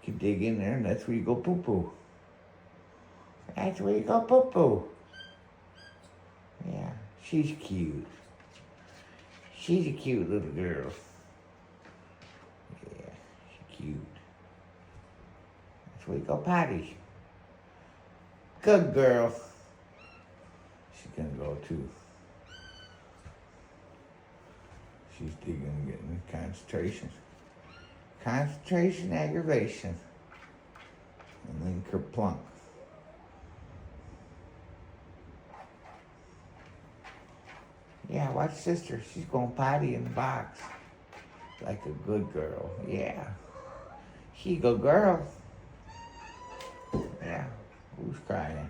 can dig in there, and that's where you go poo-poo. That's where you go poo-poo. Yeah, she's cute. She's a cute little girl. Yeah, she's cute. That's where you go potty. Good girl. She's gonna go too. She's digging, getting concentration. Concentration, aggravation. And then kerplunk. Yeah, watch sister. She's going potty in the box. Like a good girl. Yeah. She a good girl. Yeah. Who's crying?